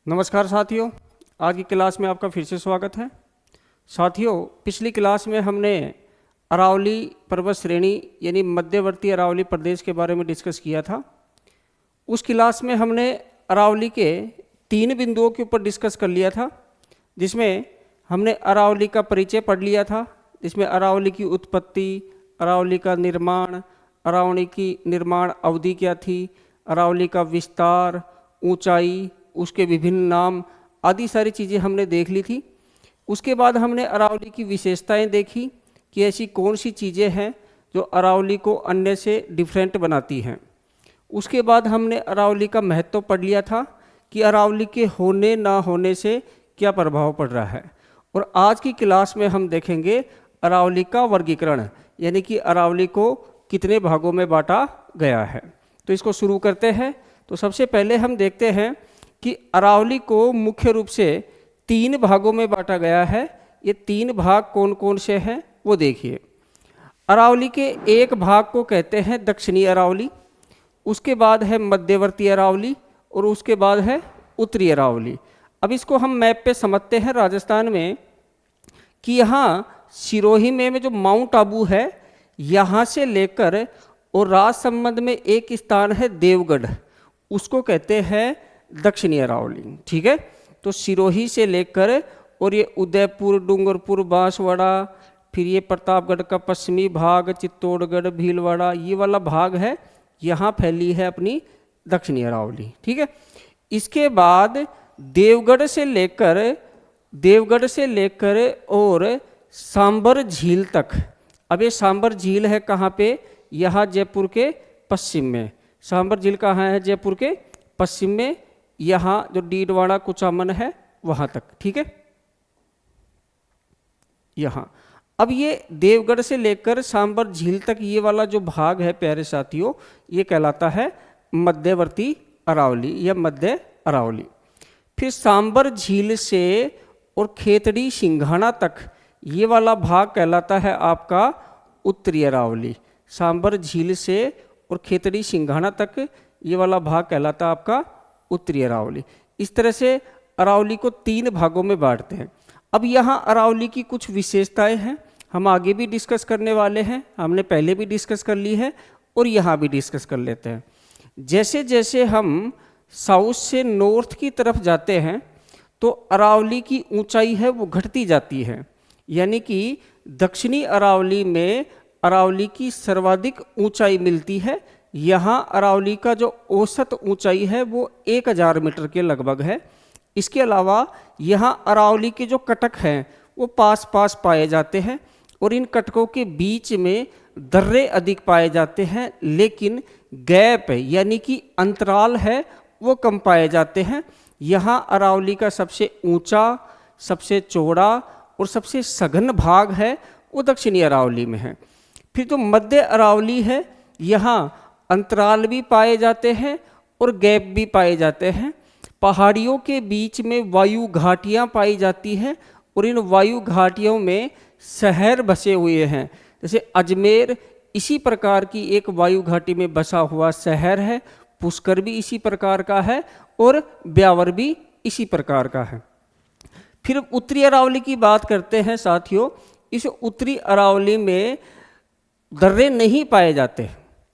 नमस्कार साथियों, आज की क्लास में आपका फिर से स्वागत है। साथियों, पिछली क्लास में हमने अरावली पर्वत श्रेणी यानी मध्यवर्ती अरावली प्रदेश के बारे में डिस्कस किया था। उस क्लास में हमने अरावली के 3 बिंदुओं के ऊपर डिस्कस कर लिया था, जिसमें हमने अरावली का परिचय पढ़ लिया था, जिसमें अरावली की उत्पत्ति, अरावली का निर्माण, अरावली की निर्माण अवधि क्या थी, अरावली का विस्तार, ऊंचाई, उसके विभिन्न नाम आदि सारी चीज़ें हमने देख ली थी। उसके बाद हमने अरावली की विशेषताएं देखी कि ऐसी कौन सी चीज़ें हैं जो अरावली को अन्य से डिफरेंट बनाती हैं। उसके बाद हमने अरावली का महत्व पढ़ लिया था कि अरावली के होने ना होने से क्या प्रभाव पड़ रहा है। और आज की क्लास में हम देखेंगे अरावली का वर्गीकरण, यानी कि अरावली को कितने भागों में बांटा गया है। तो इसको शुरू करते हैं। तो सबसे पहले हम देखते हैं कि अरावली को मुख्य रूप से 3 भागों में बांटा गया है। ये 3 भाग कौन कौन से हैं वो देखिए। अरावली के एक भाग को कहते हैं दक्षिणी अरावली, उसके बाद है मध्यवर्ती अरावली और उसके बाद है उत्तरी अरावली। अब इसको हम मैप पे समझते हैं राजस्थान में कि यहाँ सिरोही में जो माउंट आबू है, यहाँ से लेकर और राजसमंद में एक स्थान है देवगढ़, उसको कहते हैं दक्षिणी अरावली। ठीक है, तो सिरोही से लेकर और ये उदयपुर, डूंगरपुर, बांसवाड़ा, फिर ये प्रतापगढ़ का पश्चिमी भाग, चित्तौड़गढ़, भीलवाड़ा, ये वाला भाग है, यहाँ फैली है अपनी दक्षिणी अरावली। ठीक है, इसके बाद देवगढ़ से लेकर और सांबर झील तक। अब ये सांबर झील है कहाँ पे? यहाँ जयपुर के पश्चिम में। सांबर झील कहाँ है? जयपुर के पश्चिम में, यहाँ जो डीडवाड़ा कुचामन है वहाँ तक। ठीक है, यहाँ अब ये देवगढ़ से लेकर सांबर झील तक ये वाला जो भाग है प्यारे साथियों, ये कहलाता है मध्यवर्ती अरावली या मध्य अरावली। फिर सांबर झील से और खेतड़ी सिंघाना तक ये वाला भाग कहलाता है आपका उत्तरी अरावली। सांबर झील से और खेतड़ी सिंघाना तक ये वाला भाग कहलाता है आपका उत्तरी अरावली। इस तरह से अरावली को 3 भागों में बांटते हैं। अब यहाँ अरावली की कुछ विशेषताएं हैं, हम आगे भी डिस्कस करने वाले हैं, हमने पहले भी डिस्कस कर ली है और यहाँ भी डिस्कस कर लेते हैं। जैसे जैसे हम साउथ से नॉर्थ की तरफ जाते हैं तो अरावली की ऊंचाई है वो घटती जाती है, यानी कि दक्षिणी अरावली में अरावली की सर्वाधिक ऊंचाई मिलती है। यहाँ अरावली का जो औसत ऊंचाई है वो 1000 मीटर के लगभग है। इसके अलावा यहाँ अरावली के जो कटक हैं वो पास पास पाए जाते हैं और इन कटकों के बीच में दर्रे अधिक पाए जाते हैं, लेकिन गैप यानी कि अंतराल है वो कम पाए जाते हैं। यहाँ अरावली का सबसे ऊंचा, सबसे चौड़ा और सबसे सघन भाग है वो दक्षिणी अरावली में है। फिर जो मध्य अरावली है, यहाँ अंतराल भी पाए जाते हैं और गैप भी पाए जाते हैं। पहाड़ियों के बीच में वायु घाटियाँ पाई जाती हैं और इन वायु घाटियों में शहर बसे हुए हैं। जैसे अजमेर इसी प्रकार की एक वायु घाटी में बसा हुआ शहर है, पुष्कर भी इसी प्रकार का है और ब्यावर भी इसी प्रकार का है। फिर उत्तरी अरावली की बात करते हैं साथियों। इस उत्तरी अरावली में दर्रे नहीं पाए जाते।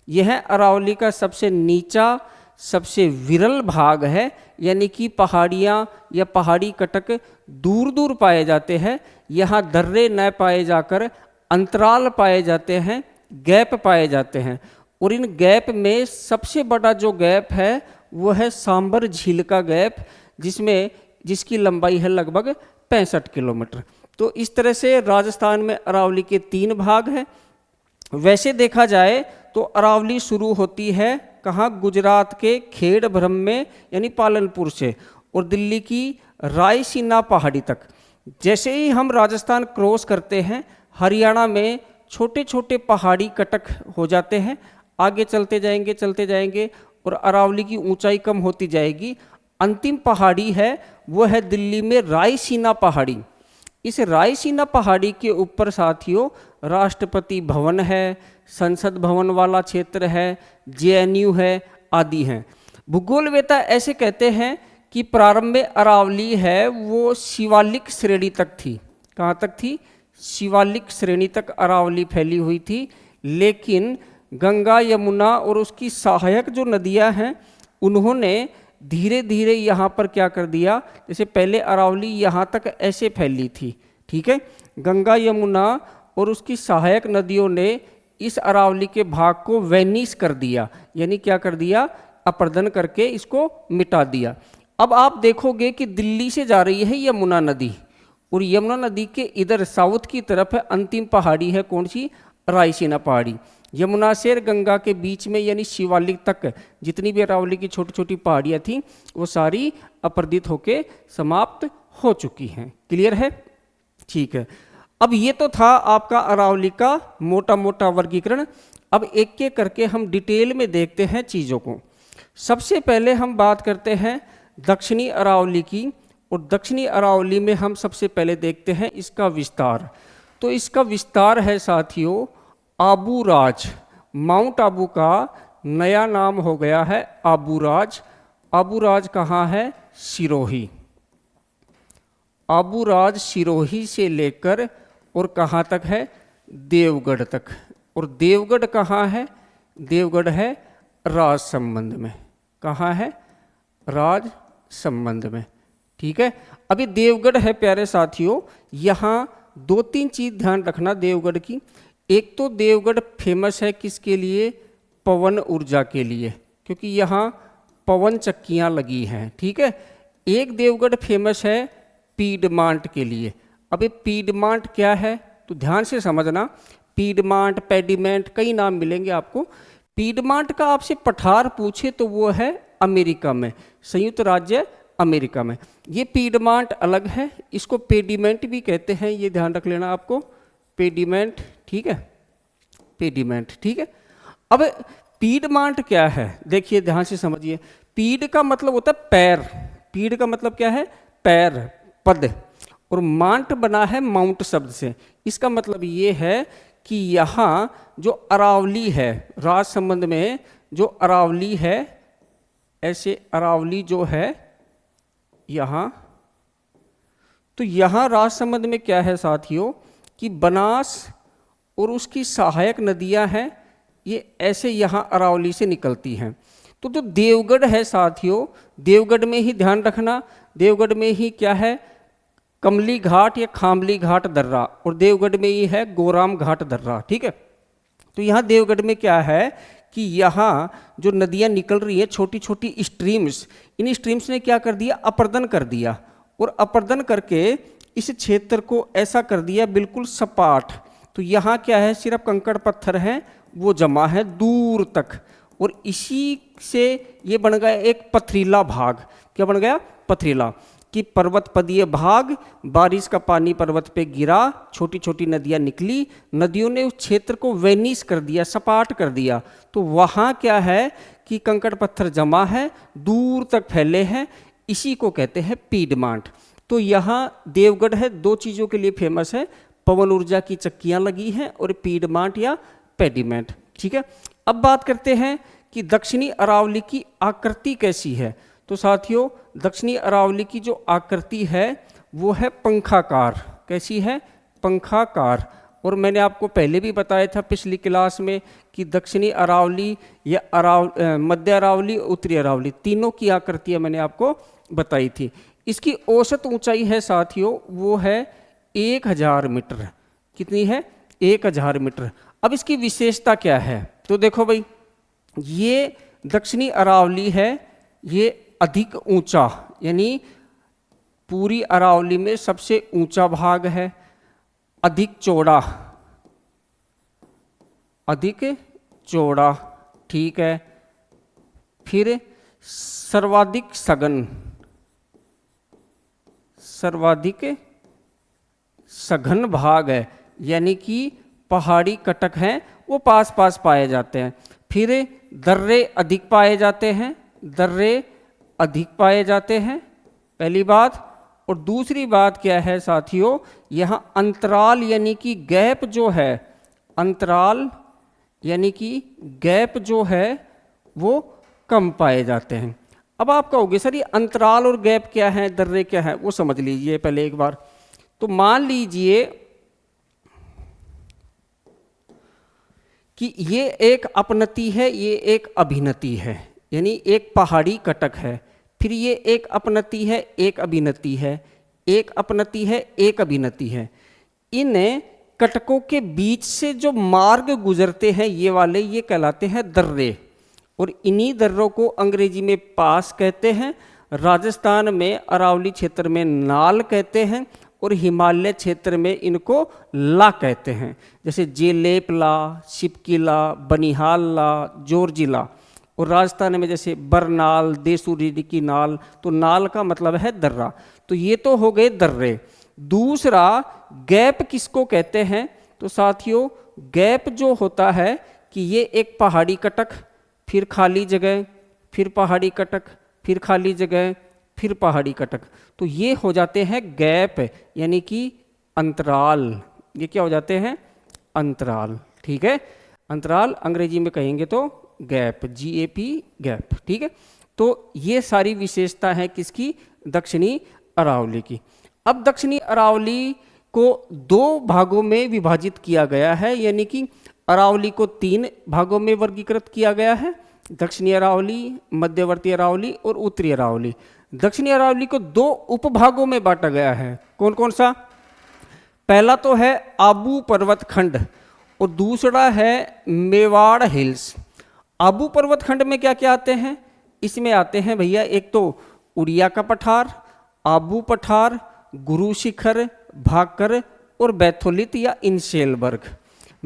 यह अरावली का सबसे नीचा, सबसे विरल भाग है, यानी कि पहाड़ियाँ या पहाड़ी कटक दूर दूर पाए जाते हैं। यहाँ दर्रे न पाए जाकर अंतराल पाए जाते हैं, गैप पाए जाते हैं। और इन गैप में सबसे बड़ा जो गैप है वो है सांबर झील का गैप, जिसकी लंबाई है लगभग 65 किलोमीटर। तो इस तरह से राजस्थान में अरावली के 3 भाग हैं। वैसे देखा जाए तो अरावली शुरू होती है कहाँ? गुजरात के खेड़ भ्रम में यानी पालनपुर से और दिल्ली की रायसीना पहाड़ी तक। जैसे ही हम राजस्थान क्रॉस करते हैं, हरियाणा में छोटे छोटे पहाड़ी कटक हो जाते हैं। आगे चलते जाएंगे और अरावली की ऊंचाई कम होती जाएगी। अंतिम पहाड़ी है वो है दिल्ली में रायसीना पहाड़ी। इस रायसीना पहाड़ी के ऊपर साथियों राष्ट्रपति भवन है, संसद भवन वाला क्षेत्र है, जेएनयू है आदि हैं। भूगोलवेता ऐसे कहते हैं कि प्रारंभ में अरावली है वो शिवालिक श्रेणी तक थी। कहाँ तक थी? शिवालिक श्रेणी तक अरावली फैली हुई थी, लेकिन गंगा यमुना और उसकी सहायक जो नदियां हैं उन्होंने धीरे धीरे यहाँ पर क्या कर दिया, जैसे पहले अरावली यहाँ तक ऐसे फैली थी, ठीक है, गंगा यमुना और उसकी सहायक नदियों ने इस अरावली के भाग को वैनिश कर दिया, यानी क्या कर दिया, अपर्दन करके इसको मिटा दिया। अब आप देखोगे कि दिल्ली से जा रही है यमुना नदी, और यमुना नदी के इधर साउथ की तरफ है अंतिम पहाड़ी है कौन सी? रायसीना पहाड़ी। यमुना से गंगा के बीच में यानी शिवालिक तक जितनी भी अरावली की छोटी छोटी पहाड़ियाँ थीं वो सारी अपर्दित होके समाप्त हो चुकी हैं। क्लियर है? ठीक है। अब ये तो था आपका अरावली का मोटा मोटा वर्गीकरण। अब एक एक करके हम डिटेल में देखते हैं चीज़ों को। सबसे पहले हम बात करते हैं दक्षिणी अरावली की, और दक्षिणी अरावली में हम सबसे पहले देखते हैं इसका विस्तार। तो इसका विस्तार है साथियों आबूराज। माउंट आबू का नया नाम हो गया है आबूराज। आबूराज कहाँ है? सिरोही। आबूराज सिरोही से लेकर और कहाँ तक है? देवगढ़ तक। और देवगढ़ कहाँ है? देवगढ़ है राजसमंद में। कहाँ है? राजसमंद में। ठीक है। अभी देवगढ़ है प्यारे साथियों, यहाँ दो तीन चीज ध्यान रखना देवगढ़ की। एक तो देवगढ़ फेमस है किसके लिए? पवन ऊर्जा के लिए, क्योंकि यहाँ पवन चक्कियाँ लगी हैं। ठीक है। एक देवगढ़ फेमस है पीडमांट के लिए। अब ये पीडमांट क्या है तो ध्यान से समझना। पीडमांट, पेडिमेंट, कई नाम मिलेंगे आपको। पीडमांट का आपसे पठार पूछे तो वो है अमेरिका में, संयुक्त राज्य अमेरिका में। ये पीडमांट अलग है, इसको पेडिमेंट भी कहते हैं, ये ध्यान रख लेना आपको। पेडिमेंट, ठीक है, पेडिमेंट, ठीक है। अब पीडमांट क्या है देखिए ध्यान से समझिए। पीड का मतलब होता है पैर। पीड का मतलब क्या है? पैर, पद। और मांट बना है माउंट शब्द से। इसका मतलब ये है कि यहाँ जो अरावली है, राजसमंद में जो अरावली है, ऐसे अरावली जो है यहाँ, तो यहाँ राजसमंद में क्या है साथियों कि बनास और उसकी सहायक नदियाँ हैं, ये ऐसे यहाँ अरावली से निकलती हैं। तो जो देवगढ़ है साथियों, देवगढ़ में ही ध्यान रखना, देवगढ़ में ही क्या है? कमली घाट या खामली घाट दर्रा, और देवगढ़ में ही है गोराम घाट दर्रा। ठीक है। तो यहाँ देवगढ़ में क्या है कि यहाँ जो नदियाँ निकल रही हैं छोटी छोटी स्ट्रीम्स, इन स्ट्रीम्स ने क्या कर दिया? अपर्दन कर दिया, और अपर्दन करके इस क्षेत्र को ऐसा कर दिया बिल्कुल सपाट। तो यहाँ क्या है? सिर्फ कंकड़ पत्थर हैं वो जमा है दूर तक, और इसी से ये बन गया एक पथरीला भाग। क्या बन गया? पथरीला। कि पर्वत पदीय भाग, बारिश का पानी पर्वत पे गिरा, छोटी छोटी नदियाँ निकली, नदियों ने उस क्षेत्र को वेनिस कर दिया, सपाट कर दिया। तो वहाँ क्या है कि कंकड़ पत्थर जमा है, दूर तक फैले हैं, इसी को कहते हैं पीडमांट। तो यहाँ देवगढ़ है दो चीज़ों के लिए फेमस है, पवन ऊर्जा की चक्कियाँ लगी हैं और पीडमांट या पेडिमेंट। ठीक है। अब बात करते हैं कि दक्षिणी अरावली की आकृति कैसी है। तो साथियों दक्षिणी अरावली की जो आकृति है वो है पंखाकार। कैसी है? पंखाकार। और मैंने आपको पहले भी बताया था पिछली क्लास में कि दक्षिणी अरावली या मध्य अरावली, उत्तरी अरावली, तीनों की आकृतियाँ मैंने आपको बताई थी। इसकी औसत ऊंचाई है साथियों वो है 1000 मीटर। कितनी है? 1000 मीटर। अब इसकी विशेषता क्या है? तो देखो भाई, ये दक्षिणी अरावली है, ये अधिक ऊंचा, यानी पूरी अरावली में सबसे ऊंचा भाग है, अधिक चौड़ा, अधिक चौड़ा, ठीक है। फिर सर्वाधिक सघन, सर्वाधिक सघन भाग है, यानी कि पहाड़ी कटक हैं वो पास पास पाए जाते हैं। फिर दर्रे अधिक पाए जाते हैं, दर्रे अधिक पाए जाते हैं, पहली बात। और दूसरी बात क्या है साथियों, यहाँ अंतराल यानी कि गैप जो है, अंतराल यानी कि गैप जो है वो कम पाए जाते हैं। अब आप कहोगे सर ये अंतराल और गैप क्या है, दर्रे क्या है, वो समझ लीजिए पहले एक बार। तो मान लीजिए कि ये एक अपनति है, ये एक अभिनति है, यानी एक पहाड़ी कटक है, फिर ये एक अपनति है, एक अभिनति है, एक अपनति है, एक अभिनति है। इन कटकों के बीच से जो मार्ग गुजरते हैं ये वाले, ये कहलाते हैं दर्रे, और इन्हीं दर्रों को अंग्रेजी में पास कहते हैं, राजस्थान में अरावली क्षेत्र में नाल कहते हैं, और हिमालय क्षेत्र में इनको ला कहते हैं, जैसे जेलेपला, शिपकिला, बनिहालला, जोरजिला। और राजस्थान में जैसे बरनाल, देसूरी की नाल, तो नाल का मतलब है दर्रा। तो ये तो हो गए दर्रे। दूसरा गैप किसको कहते हैं? तो साथियों गैप जो होता है कि ये एक पहाड़ी कटक, फिर खाली जगह, फिर पहाड़ी कटक, फिर खाली जगह, फिर पहाड़ी कटक, तो ये हो जाते हैं गैप, यानी कि अंतराल। ये क्या हो जाते हैं? अंतराल। ठीक है, अंतराल अंग्रेजी में कहेंगे तो गैप, GAP, गैप। ठीक है, तो ये सारी विशेषता है किसकी? दक्षिणी अरावली की। अब दक्षिणी अरावली को 2 भागों में विभाजित किया गया है, यानी कि अरावली को 3 भागों में वर्गीकृत किया गया है, दक्षिणी अरावली, मध्यवर्ती अरावली और उत्तरी अरावली। दक्षिणी अरावली को 2 उपभागों में बांटा गया है। कौन कौन सा? पहला तो है आबू पर्वत खंड और दूसरा है मेवाड़ हिल्स। आबू पर्वत खंड में क्या क्या आते हैं? इसमें आते हैं भैया एक तो उड़िया का पठार, आबू पठार, गुरु शिखर, भाकर और बैथोलित या इंशेलबर्ग।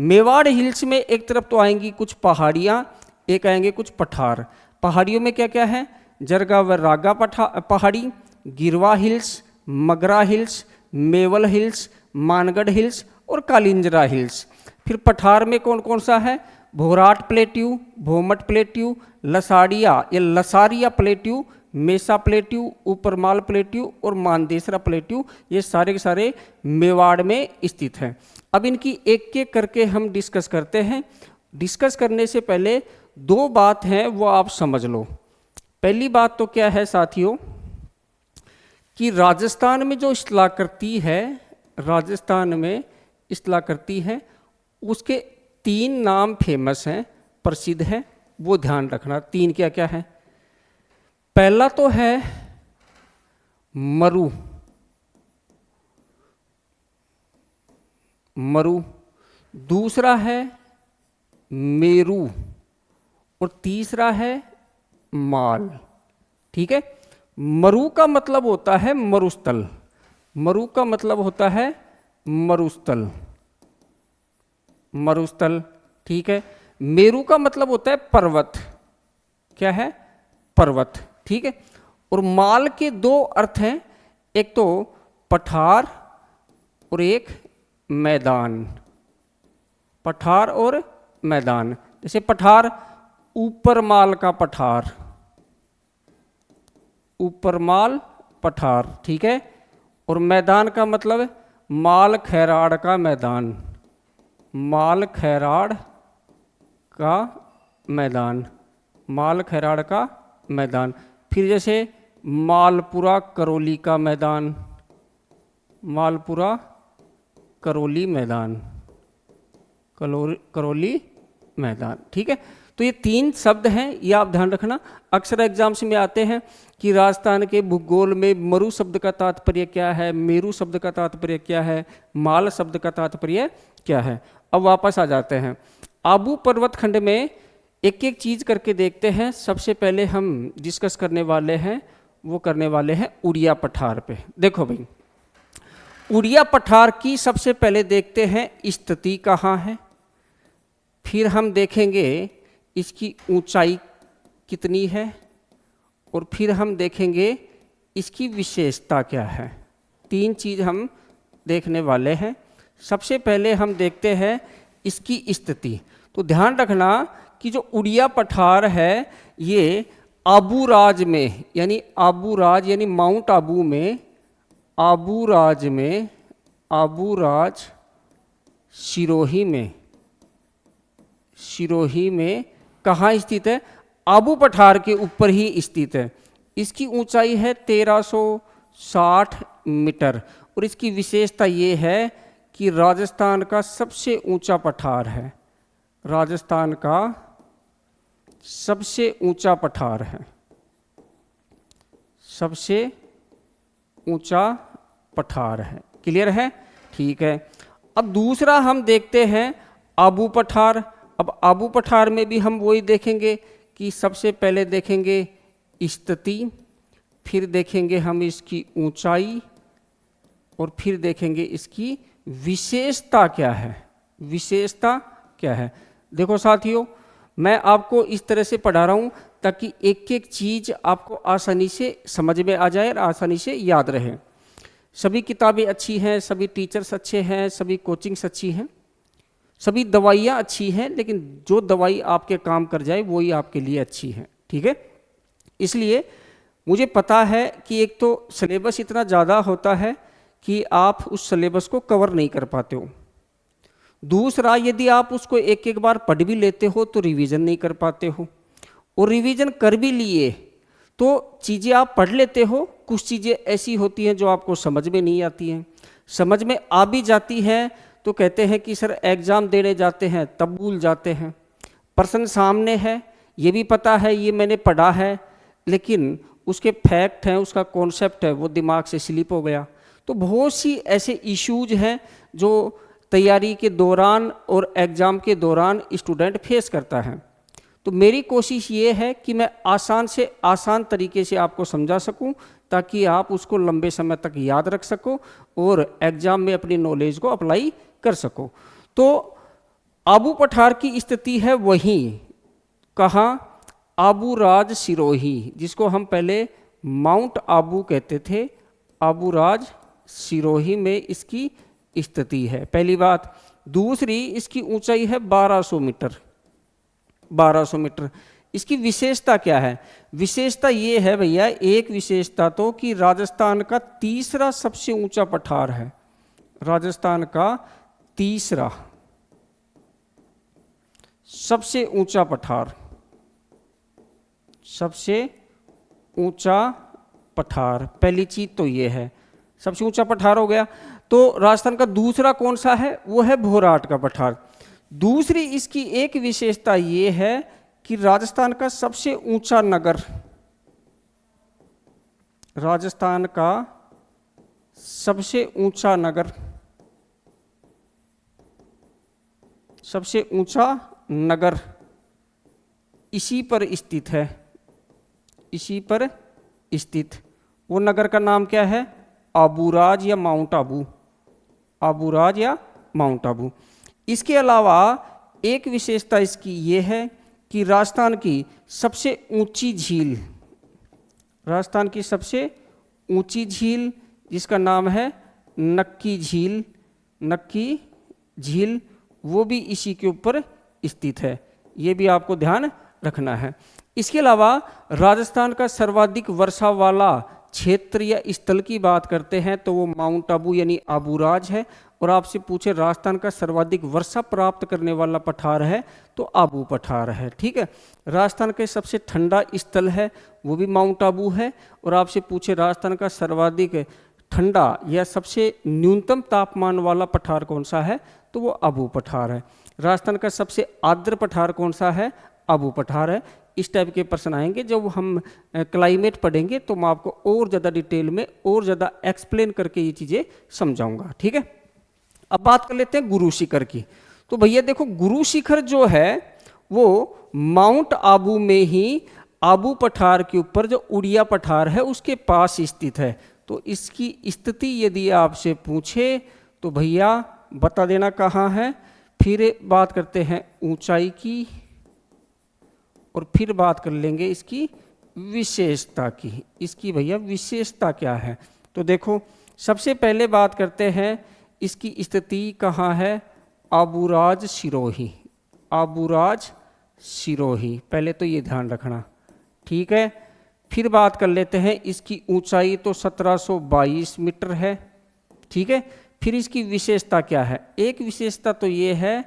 मेवाड़ हिल्स में एक तरफ तो आएंगी कुछ पहाड़ियाँ, एक आएंगे कुछ पठार। पहाड़ियों में क्या क्या है? जरगा व रागा पहाड़ी, Girwa hills, Magra hills, Mewal hills, Mangarh hills और कालिंजरा हिल्स। फिर पठार में कौन कौन सा है? भोराट प्लेट्यू, भोमट प्लेट्यू, लसाड़िया या लसारिया प्लेट्यू, मेसा प्लेट्यू, ऊपरमाल प्लेट्यू और मानदेसरा प्लेट्यू, ये सारे के सारे मेवाड़ में स्थित हैं। अब इनकी एक एक करके हम डिस्कस करते हैं। डिस्कस करने से पहले 2 बात हैं वो आप समझ लो। पहली बात तो क्या है साथियों कि राजस्थान में जो स्थलाकृति है, राजस्थान में स्थलाकृति है, उसके 3 नाम फेमस हैं, प्रसिद्ध हैं, वो ध्यान रखना। 3 क्या क्या है? पहला तो है मरु, मरु, दूसरा है मेरू और तीसरा है माल। ठीक है, मरु का मतलब होता है मरुस्थल, मरु का मतलब होता है मरुस्थल, मरुस्थल। ठीक है, मेरू का मतलब होता है पर्वत, क्या है? पर्वत। ठीक है, और माल के 2 अर्थ हैं, एक तो पठार और एक मैदान, पठार और मैदान। जैसे पठार, ऊपर माल का पठार, ऊपर माल पठार। ठीक है, और मैदान का मतलब माल खैराड़ का मैदान, माल खैराड़ का मैदान, माल खैराड़ का मैदान। फिर जैसे मालपुरा करौली का मैदान, मालपुरा करौली मैदान, करौली मैदान। ठीक है, तो ये 3 शब्द हैं, ये आप ध्यान रखना। अक्सर एग्जाम्स में आते हैं कि राजस्थान के भूगोल में मरु शब्द का तात्पर्य क्या है, मेरू शब्द का तात्पर्य क्या है, माल शब्द का तात्पर्य क्या है। अब वापस आ जाते हैं। आबू पर्वत खंड में एक एक चीज करके देखते हैं। सबसे पहले हम डिस्कस करने वाले हैं, वो करने वाले हैं उड़िया पठार पे। देखो भाई, उड़िया पठार की सबसे पहले देखते हैं स्थिति कहाँ है, फिर हम देखेंगे इसकी ऊंचाई कितनी है, और फिर हम देखेंगे इसकी विशेषता क्या है। 3 चीज़ हम देखने वाले हैं। सबसे पहले हम देखते हैं इसकी स्थिति। तो ध्यान रखना कि जो उड़िया पठार है ये आबूराज में, यानी आबूराज यानी माउंट आबू में, आबूराज में, आबूराज सिरोही में, सिरोही में कहाँ स्थित है? आबू पठार के ऊपर ही स्थित है। इसकी ऊंचाई है 1360 मीटर और इसकी विशेषता ये है कि राजस्थान का सबसे ऊंचा पठार है। राजस्थान का सबसे ऊंचा पठार है, सबसे ऊंचा पठार है। क्लियर है? ठीक है। अब दूसरा हम देखते हैं आबू पठार। अब आबू पठार में भी हम वही देखेंगे कि सबसे पहले देखेंगे स्थिति, फिर देखेंगे हम इसकी ऊंचाई और फिर देखेंगे इसकी विशेषता क्या है। विशेषता क्या है? देखो साथियों, मैं आपको इस तरह से पढ़ा रहा हूं ताकि एक एक चीज आपको आसानी से समझ में आ जाए और आसानी से याद रहे। सभी किताबें अच्छी हैं, सभी टीचर्स अच्छे हैं, सभी कोचिंग्स अच्छी हैं, सभी दवाइयाँ अच्छी हैं, लेकिन जो दवाई आपके काम कर जाए वही आपके लिए अच्छी है। ठीक है? इसलिए मुझे पता है कि एक तो सिलेबस इतना ज़्यादा होता है कि आप उस सिलेबस को कवर नहीं कर पाते हो। दूसरा, यदि आप उसको एक एक बार पढ़ भी लेते हो तो रिवीजन नहीं कर पाते हो, और रिवीजन कर भी लिए तो चीज़ें आप पढ़ लेते हो, कुछ चीज़ें ऐसी होती हैं जो आपको समझ में नहीं आती हैं, समझ में आ भी जाती हैं तो कहते हैं कि सर एग्ज़ाम देने जाते हैं तब भूल जाते हैं। प्रश्न सामने है, ये भी पता है, ये मैंने पढ़ा है, लेकिन उसके फैक्ट हैं, उसका कॉन्सेप्ट है, वो दिमाग से स्लिप हो गया। तो बहुत सी ऐसे इश्यूज हैं जो तैयारी के दौरान और एग्ज़ाम के दौरान स्टूडेंट फेस करता है। तो मेरी कोशिश ये है कि मैं आसान से आसान तरीके से आपको समझा सकूं ताकि आप उसको लंबे समय तक याद रख सको और एग्ज़ाम में अपनी नॉलेज को अप्लाई कर सको। तो आबू पठार की स्थिति है वहीं, कहाँ? आबू राज सिरोही, जिसको हम पहले माउंट आबू कहते थे, आबू राज सिरोही में इसकी स्थिति है, पहली बात। दूसरी, इसकी ऊंचाई है 1200 मीटर। 1200 मीटर। इसकी विशेषता क्या है? विशेषता ये है भैया, एक विशेषता तो कि राजस्थान का तीसरा सबसे ऊंचा पठार है। राजस्थान का तीसरा सबसे ऊंचा पठार, सबसे ऊंचा पठार, पहली चीज तो ये है, सबसे ऊंचा पठार हो गया। तो राजस्थान का दूसरा कौन सा है? वो है भोराट का पठार। दूसरी इसकी एक विशेषता ये है कि राजस्थान का सबसे ऊंचा नगर, राजस्थान का सबसे ऊंचा नगर, सबसे ऊंचा नगर इसी पर स्थित है, इसी पर स्थित। वो नगर का नाम क्या है? आबूराज या माउंट आबू, आबूराज या माउंट आबू। इसके अलावा एक विशेषता इसकी ये है कि राजस्थान की सबसे ऊंची झील, राजस्थान की सबसे ऊंची झील जिसका नाम है नक्की झील, नक्की झील, वो भी इसी के ऊपर स्थित है। ये भी आपको ध्यान रखना है। इसके अलावा राजस्थान का सर्वाधिक वर्षा वाला क्षेत्र या स्थल की बात करते हैं तो वो माउंट आबू यानी आबूराज है। और आपसे पूछे राजस्थान का सर्वाधिक वर्षा प्राप्त करने वाला पठार है तो आबू पठार है। ठीक है। राजस्थान के सबसे ठंडा स्थल है वो भी माउंट आबू है। और आपसे पूछे राजस्थान का सर्वाधिक ठंडा या सबसे न्यूनतम तापमान वाला पठार कौन सा है तो वो आबू पठार है। राजस्थान का सबसे आर्द्र पठार कौन सा है? आबू पठार है। इस टाइप के प्रश्न आएंगे जब हम क्लाइमेट पढ़ेंगे तो मैं आपको और ज़्यादा डिटेल में और ज़्यादा एक्सप्लेन करके ये चीज़ें समझाऊंगा। ठीक है। अब बात कर लेते हैं गुरु शिखर की। तो भैया देखो, गुरु शिखर जो है वो माउंट आबू में ही आबू पठार के ऊपर जो उड़िया पठार है उसके पास स्थित है। तो इसकी स्थिति यदि आपसे पूछे तो भैया बता देना कहाँ है। फिर बात करते हैं ऊंचाई की और फिर बात कर लेंगे इसकी विशेषता की। इसकी भैया विशेषता क्या है? तो देखो, सबसे पहले बात करते हैं इसकी स्थिति कहाँ है? आबूराज सिरोही, आबूराज सिरोही, पहले तो ये ध्यान रखना। ठीक है। फिर बात कर लेते हैं इसकी ऊंचाई तो 1722 मीटर है। ठीक है। फिर इसकी विशेषता क्या है? एक विशेषता तो ये है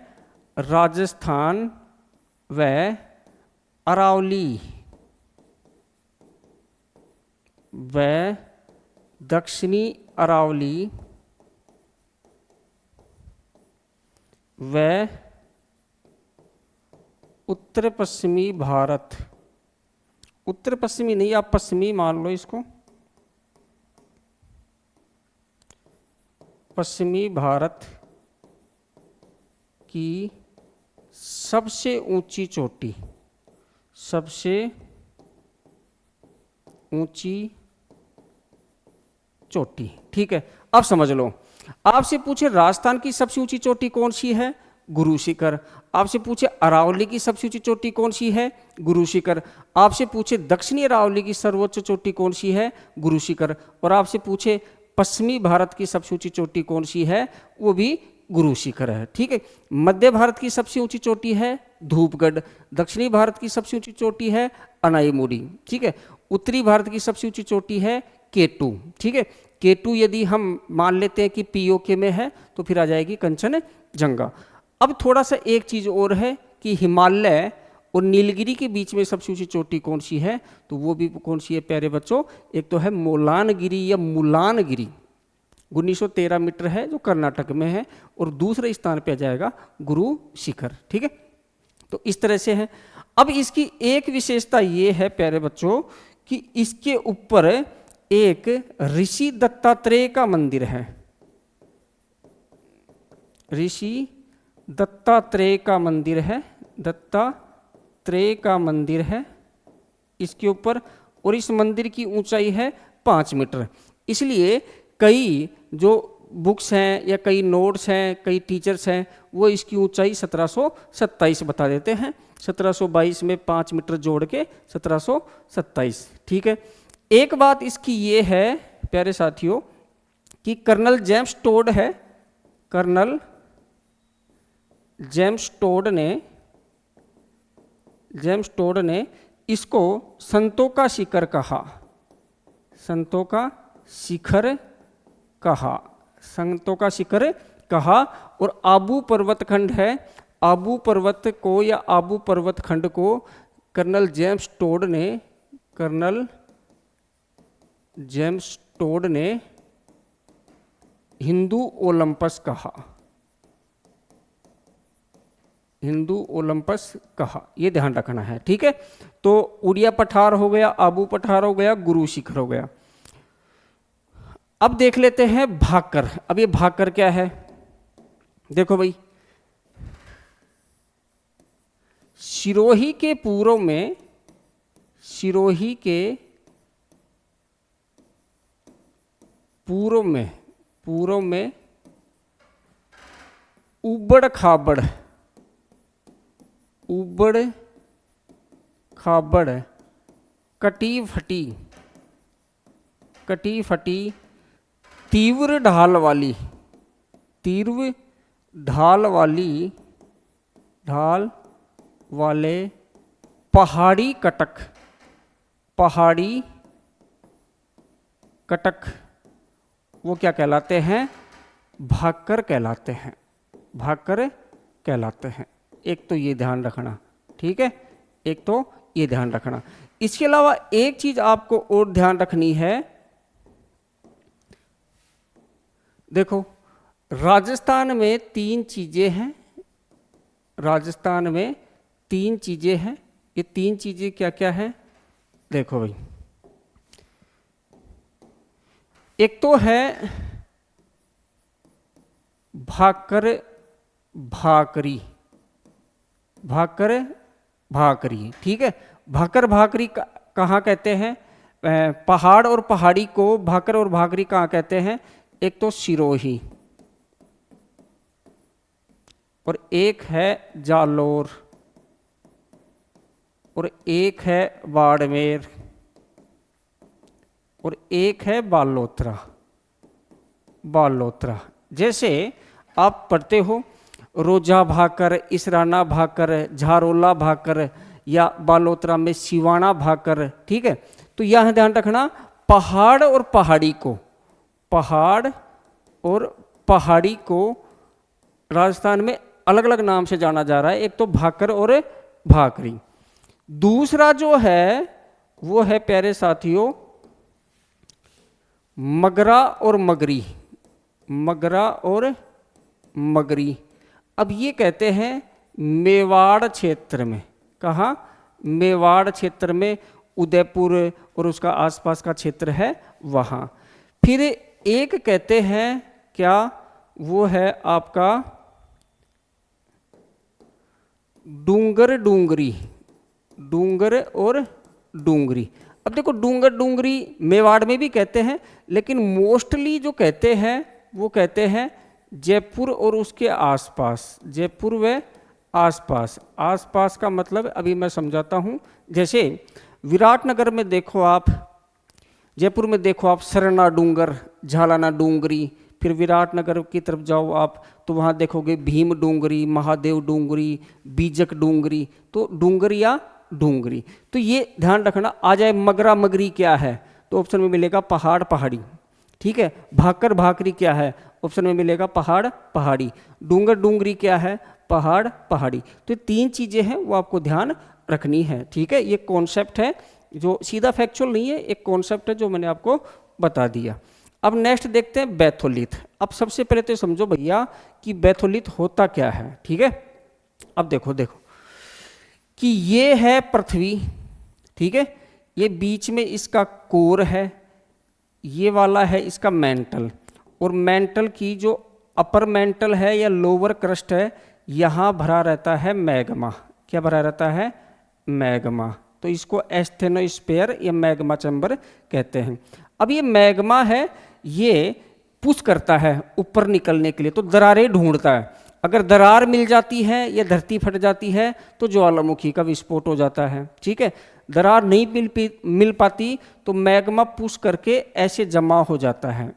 राजस्थान व अरावली, व दक्षिणी अरावली व उत्तर पश्चिमी भारत, उत्तर पश्चिमी नहीं, आप पश्चिमी मान लो इसको, पश्चिमी भारत की सबसे ऊंची चोटी, सबसे ऊंची चोटी। ठीक है, अब समझ लो, आपसे पूछे राजस्थान की सबसे ऊंची चोटी कौन सी है, गुरु शिखर। आपसे पूछे अरावली की सबसे ऊंची चोटी कौन सी है, गुरु शिखर। आपसे पूछे दक्षिणी अरावली की सर्वोच्च चोटी कौन सी है, गुरु शिखर। और आपसे पूछे पश्चिमी भारत की सबसे ऊंची चोटी कौन सी है, वो भी गुरु शिखर है। ठीक है, मध्य भारत की सबसे ऊंची चोटी है धूपगढ़, दक्षिणी भारत की सबसे ऊंची चोटी है अनाईमुड़ी। ठीक है, उत्तरी भारत की सबसे ऊंची चोटी है केटू। ठीक है, केटू यदि हम मान लेते हैं कि पीओके में है तो फिर आ जाएगी कंचनजंगा। अब थोड़ा सा एक चीज और है कि हिमालय और नीलगिरी के बीच में सबसे ऊंची चोटी कौन सी है, तो वो भी कौन सी है प्यारे बच्चों, एक तो है मोलानगिरी या मुलानगिरी, 1913 मीटर है जो कर्नाटक में है, और दूसरे स्थान पे आ जाएगा गुरु शिखर। ठीक है, तो इस तरह से है। अब इसकी एक विशेषता ये है प्यारे बच्चों कि इसके ऊपर एक ऋषि दत्तात्रेय का मंदिर है, ऋषि दत्तात्रेय का मंदिर है, दत्तात्रेय का मंदिर है इसके ऊपर, और इस मंदिर की ऊंचाई है 5 मीटर। इसलिए कई जो बुक्स हैं या कई नोट्स हैं, कई टीचर्स हैं, वो इसकी ऊंचाई 1727 बता देते हैं। 1722 में 5 मीटर जोड़ के 1727। ठीक है, एक बात इसकी ये है प्यारे साथियों कि कर्नल जेम्स टोड है, कर्नल जेम्स टोड ने इसको संतों का शिखर कहा, संतों का शिखर कहा, संतों का शिखर कहा। और आबू पर्वत खंड है, आबू पर्वत को या आबू पर्वत खंड को कर्नल जेम्स टोड ने हिंदू ओलंपस कहा, हिंदू ओलंपस कहा, ये ध्यान रखना है। ठीक है, तो उड़िया पठार हो गया, आबू पठार हो गया, गुरु शिखर हो गया। अब देख लेते हैं भाकर। अब ये भाकर क्या है, देखो भाई, सिरोही के पूर्व में, सिरोही के पूर्व में उबड़ खाबड़, उबड़ खाबड़, कटी फटी, तीव्र ढाल वाले पहाड़ी कटक वो क्या कहलाते हैं, भाकर कहलाते हैं, भाकर कहलाते हैं। एक तो ये ध्यान रखना। ठीक है, एक तो ये ध्यान रखना। इसके अलावा एक चीज आपको और ध्यान रखनी है, देखो राजस्थान में 3 चीजें हैं, राजस्थान में 3 चीजें हैं। ये 3 चीजें क्या क्या है, देखो भाई, एक तो है भाकर भाकरी। ठीक है, भाकर भाकरी कहाँ कहते हैं, पहाड़ और पहाड़ी को भाकर और भाकरी कहाँ कहते हैं, एक तो सिरोही और एक है जालोर और एक है बाड़मेर और एक है बालोतरा। जैसे आप पढ़ते हो रोजा भाकर, इसराना भाकर, झारोला भाकर या बालोतरा में सिवाना भाकर। ठीक है, तो यह ध्यान रखना, पहाड़ और पहाड़ी को राजस्थान में अलग अलग नाम से जाना जा रहा है। एक तो भाकर और भाकरी। दूसरा जो है वो है प्यारे साथियों मगरा और मगरी, मगरा और मगरी। अब ये कहते हैं मेवाड़ क्षेत्र में, कहाँ? मेवाड़ क्षेत्र में, उदयपुर और उसका आसपास का क्षेत्र है वहाँ। फिर एक कहते हैं क्या, वो है आपका डूंगर डूंगरी, डूंगर और डूंगरी। अब देखो डूंगर डूंगरी मेवाड़ में भी कहते हैं, लेकिन मोस्टली जो कहते हैं वो कहते हैं जयपुर और उसके आसपास, जयपुर व आसपास। आसपास का मतलब अभी मैं समझाता हूँ। जैसे विराटनगर में देखो आप, जयपुर में देखो आप सरना डूंगर, झालाना डूंगरी। फिर विराटनगर की तरफ जाओ आप तो वहाँ देखोगे भीम डूंगरी, महादेव डूंगरी, बीजक डूंगरी। तो डूंगर या डूंगरी, तो ये ध्यान रखना। आ जाए मगरा मगरी क्या है, तो ऑप्शन में मिलेगा पहाड़ पहाड़ी, ठीक है। भाकर भाकरी क्या है, ऑप्शन में मिलेगा पहाड़ पहाड़ी। डूंगर डूंगरी क्या है, पहाड़ पहाड़ी। तो तीन चीजें हैं वो आपको ध्यान रखनी है, ठीक है। ये कॉन्सेप्ट है जो सीधा फैक्चुअल नहीं है, एक कॉन्सेप्ट है जो मैंने आपको बता दिया। अब नेक्स्ट देखते हैं बैथोलिथ। अब सबसे पहले तो समझो भैया कि बैथोलिथ होता क्या है, ठीक है। अब देखो देखो कि ये है पृथ्वी, ठीक है। ये बीच में इसका कोर है, ये वाला है इसका मेंटल, और मेंटल की जो अपर मेंटल है या लोअर क्रस्ट है, यहाँ भरा रहता है मैग्मा। क्या भरा रहता है, मैग्मा। तो इसको एस्थेनोस्फीयर या मैग्मा चैम्बर कहते हैं। अब ये मैग्मा है, ये पुश करता है ऊपर निकलने के लिए, तो दरारें ढूंढता है। अगर दरार मिल जाती है या धरती फट जाती है तो ज्वालामुखी का विस्फोट हो जाता है, ठीक है। दरार नहीं मिल पाती तो मैग्मा पुश करके ऐसे जमा हो जाता है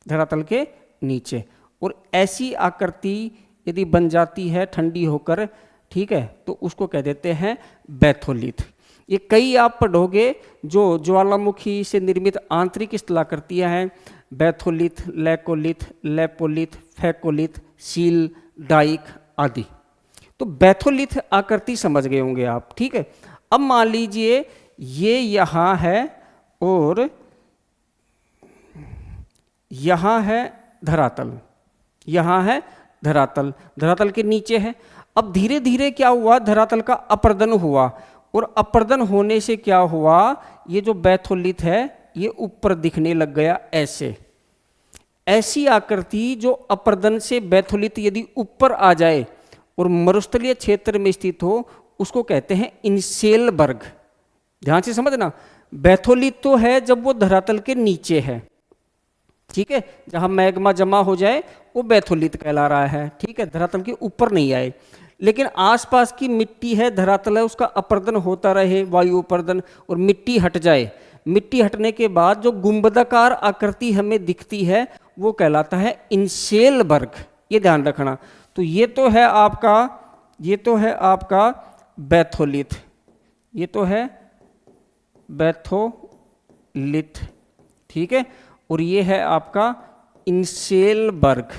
धरातल के नीचे, और ऐसी आकृति यदि बन जाती है ठंडी होकर, ठीक है, तो उसको कह देते हैं बैथोलिथ। ये कई आप पढ़ोगे जो ज्वालामुखी से निर्मित आंतरिक स्थलाकृतियां हैं, batholith, laccolith, lopolith, phacolith, sill, dyke आदि। तो बैथोलिथ आकृति समझ गए होंगे आप, ठीक है। अब मान लीजिए ये यहाँ है और यहाँ है धरातल, यहाँ है धरातल, धरातल के नीचे है। अब धीरे धीरे क्या हुआ, धरातल का अपर्दन हुआ, और अपर्दन होने से क्या हुआ, ये जो बैथोलिथ है ये ऊपर दिखने लग गया ऐसे। ऐसी आकृति जो अपर्दन से बैथोलिथ यदि ऊपर आ जाए और मरुस्थलीय क्षेत्र में स्थित हो, उसको कहते हैं इंसेलबर्ग। ध्यान से समझना, बैथोलिथ तो है जब वो धरातल के नीचे है, ठीक है, जहां मैग्मा जमा हो जाए वो बैथोलिथ कहला रहा है, ठीक है, धरातल के ऊपर नहीं आए। लेकिन आसपास की मिट्टी है, धरातल है, उसका अपर्दन होता रहे, वायु अपर्दन, और मिट्टी हट जाए। मिट्टी हटने के बाद जो गुंबदाकार आकृति हमें दिखती है वो कहलाता है इंसेलबर्ग। ये ध्यान रखना। तो ये तो है आपका, ये तो है आपका बैथोलिथ, ये तो है बैथोलिथ, ठीक है, और ये है आपका इंसेलबर्ग।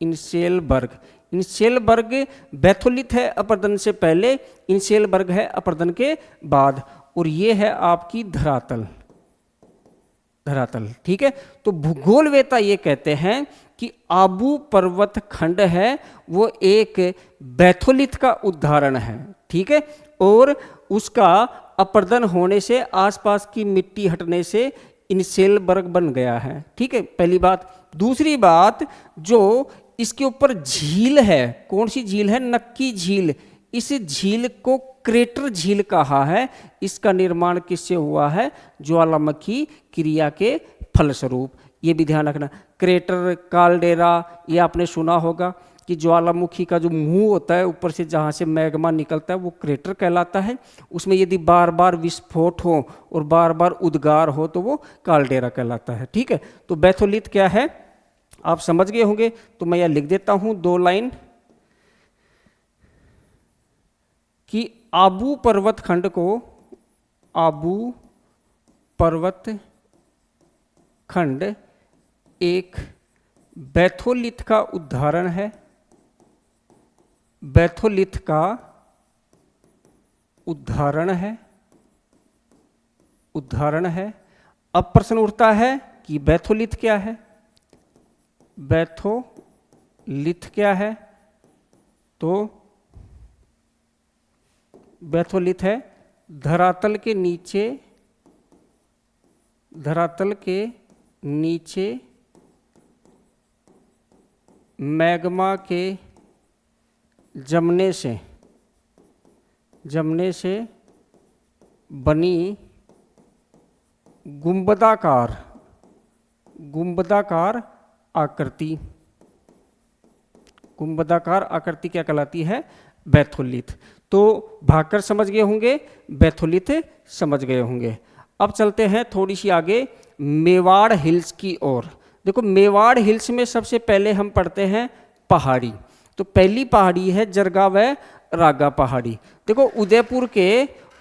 इंसेलबर्ग, इंसेलबर्ग बैथोलिथ है अपर्दन से पहले, इंसेलबर्ग है अपर्दन के बाद, और ये है आपकी धरातल, धरातल, ठीक है। तो भूगोलवेता ये कहते हैं कि आबू पर्वत खंड है वो एक बैथोलिथ का उदाहरण है, ठीक है, और उसका अपर्दन होने से, आसपास की मिट्टी हटने से इंसेलबर्ग बन गया है, ठीक है, पहली बात। दूसरी बात, जो इसके ऊपर झील है, कौन सी झील है, नक्की झील, इस झील को क्रेटर झील कहा है। इसका निर्माण किससे हुआ है, ज्वालामुखी क्रिया के फलस्वरूप। ये भी ध्यान रखना, क्रेटर, कालडेरा, ये आपने सुना होगा कि ज्वालामुखी का जो मुंह होता है ऊपर से जहाँ से मैग्मा निकलता है वो क्रेटर कहलाता है। उसमें यदि बार बार विस्फोट हो और बार बार उद्गार हो तो वो कालडेरा कहलाता है, ठीक है। तो बैथोलिथ क्या है आप समझ गए होंगे, तो मैं यह लिख देता हूं 2 लाइन कि आबू पर्वत खंड को, आबू पर्वत खंड एक बैथोलिथ का उदाहरण है, बैथोलिथ का उदाहरण है, उदाहरण है। अब प्रश्न उठता है कि बैथोलिथ क्या है। बैथोलिथ क्या है, तो बैथोलिथ है धरातल के नीचे मैग्मा के जमने से बनी गुंबदाकार आकृति क्या कहलाती है, बैथोलिथ। तो भाकर समझ गए होंगे, बैथोलिथ समझ गए होंगे। अब चलते हैं थोड़ी सी आगे मेवाड़ हिल्स की ओर। देखो मेवाड़ हिल्स में सबसे पहले हम पढ़ते हैं पहाड़ी। तो पहली पहाड़ी है जरगा व रागा पहाड़ी। देखो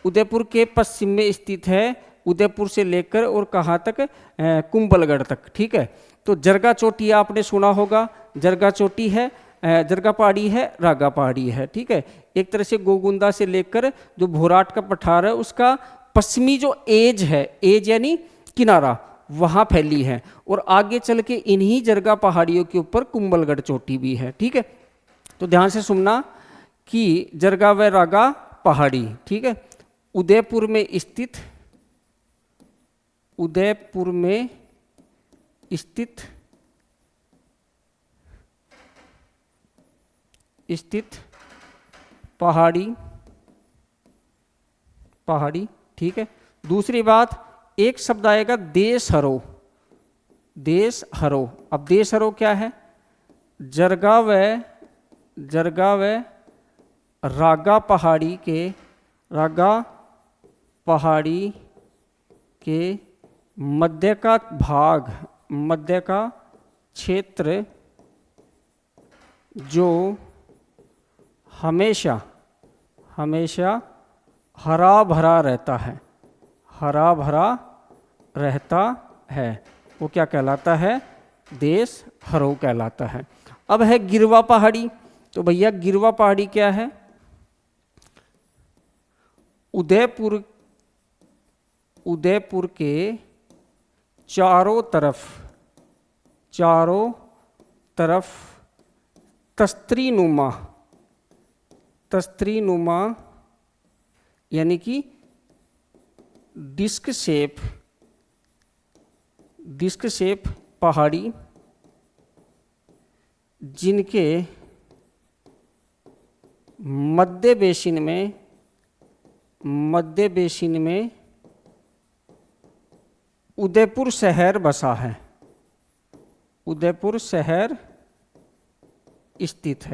उदयपुर के पश्चिम में स्थित है, उदयपुर से लेकर और कहाँ तक, कुंभलगढ़ तक, ठीक है। तो जरगा चोटी आपने सुना होगा, जरगा चोटी है, जरगा पहाड़ी है, रागा पहाड़ी है, ठीक है। एक तरह से गोगुंदा से लेकर जो भोराट का पठार है उसका पश्चिमी जो एज है, एज यानी किनारा, वहाँ फैली है। और आगे चल के इन्हीं जरगा पहाड़ियों के ऊपर कुंभलगढ़ चोटी भी है, ठीक है। तो ध्यान से सुनना कि जरगा व रागा पहाड़ी, ठीक है, उदयपुर में स्थित पहाड़ी, ठीक है। दूसरी बात, एक शब्द आएगा देश हरो। अब देश हरो क्या है, जरगा व रागा पहाड़ी के मध्य का क्षेत्र जो हमेशा हरा भरा रहता है, वो क्या कहलाता है, देश हरो कहलाता है। अब है गिरवा पहाड़ी। तो भैया गिरवा पहाड़ी क्या है, उदयपुर के चारों तरफ तस्त्रीनुमा यानी कि डिस्क शेप पहाड़ी, जिनके मध्य बेसिन में उदयपुर शहर बसा है, उदयपुर शहर स्थित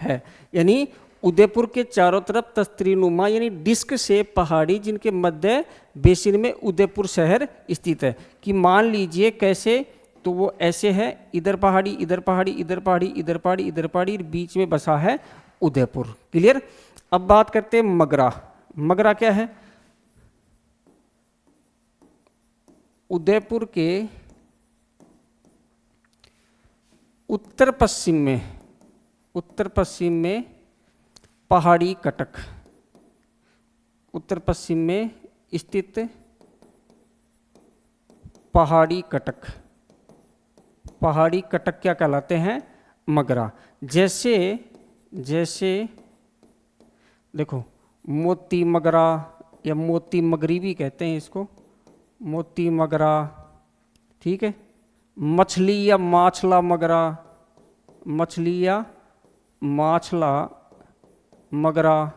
है। यानी उदयपुर के चारों तरफ तस्त्रीनुमा यानी डिस्क शेप पहाड़ी, जिनके मध्य बेसिन में उदयपुर शहर स्थित है। कि मान लीजिए कैसे, तो वो ऐसे है, इधर पहाड़ी, इधर पहाड़ी, इधर पहाड़ी, इधर पहाड़ी, इधर पहाड़ी, बीच में बसा है उदयपुर। क्लियर। अब बात करते हैं मगरा क्या है, उदयपुर के उत्तर पश्चिम में पहाड़ी कटक, उत्तर पश्चिम में स्थित पहाड़ी कटक क्या कहलाते हैं, मगरा। जैसे देखो मोती मगरा या मोती मगरी भी कहते हैं इसको, मोती मगरा, ठीक है। मछली या माछला मगरा, मछली या माछला मगरा,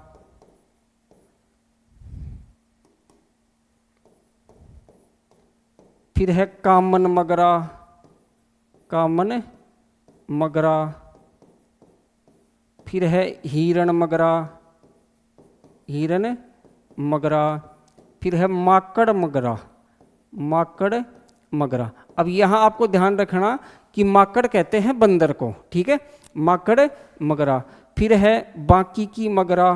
फिर है कामन मगरा, फिर है हिरण मगरा, फिर है माकड़ मगरा। अब यहाँ आपको ध्यान रखना कि माकड़ कहते हैं बंदर को, ठीक है, माकड़ मगरा। फिर है बांकी की मगरा,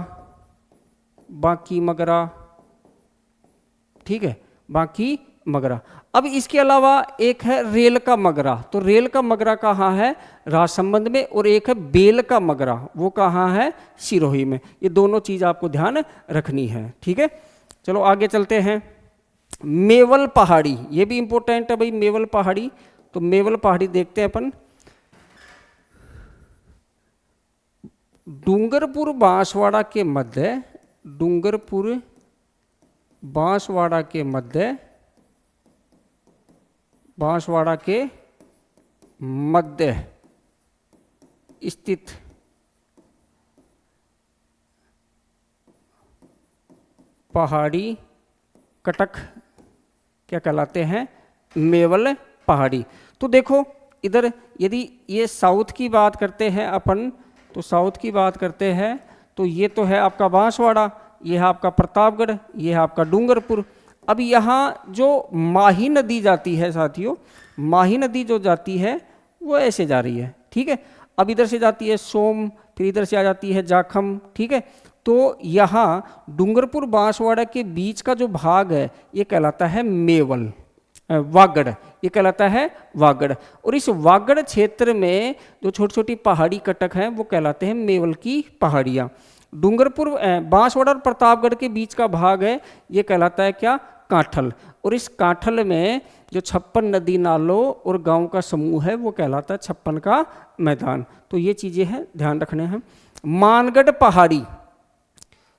ठीक है, बांकी मगरा। अब इसके अलावा एक है रेल का मगरा। तो रेल का मगरा कहाँ है, राजसमंद में, और एक है बेल का मगरा, वो कहाँ है, सिरोही में। ये दोनों चीज आपको ध्यान रखनी है, ठीक है। चलो आगे चलते हैं। मेवल पहाड़ी, ये भी इंपॉर्टेंट है भाई, मेवल पहाड़ी। तो मेवल पहाड़ी देखते हैं अपन। डूंगरपुर बांसवाड़ा के मध्य, डूंगरपुर बांसवाड़ा के मध्य, बांसवाड़ा के मध्य स्थित पहाड़ी कटक क्या कहलाते हैं? मेवल पहाड़ी। तो देखो इधर यदि ये साउथ की बात करते हैं अपन, तो साउथ की बात करते हैं तो ये तो है आपका बांसवाड़ा, ये है आपका प्रतापगढ़, ये है आपका डूंगरपुर। अब यहाँ जो माही नदी जाती है साथियों, माही नदी जो जाती है वो ऐसे जा रही है, ठीक है। अब इधर से जाती है सोम, फिर इधर से आ जाती है जाखम, ठीक है। तो यहाँ डूंगरपुर बांसवाड़ा के बीच का जो भाग है ये कहलाता है मेवल, वागड़, ये कहलाता है वागड़। और इस वागड़ क्षेत्र में जो छोटी छोटी पहाड़ी कटक हैं वो कहलाते हैं मेवल की पहाड़ियाँ। डूंगरपुर बांसवाड़ा और प्रतापगढ़ के बीच का भाग है ये कहलाता है क्या? कांठल। और इस कांठल में जो 56 नदी नालों और गांव का समूह है वो कहलाता है 56 का मैदान। तो ये चीज़ें हैं, ध्यान रखने हैं। मानगढ़ पहाड़ी,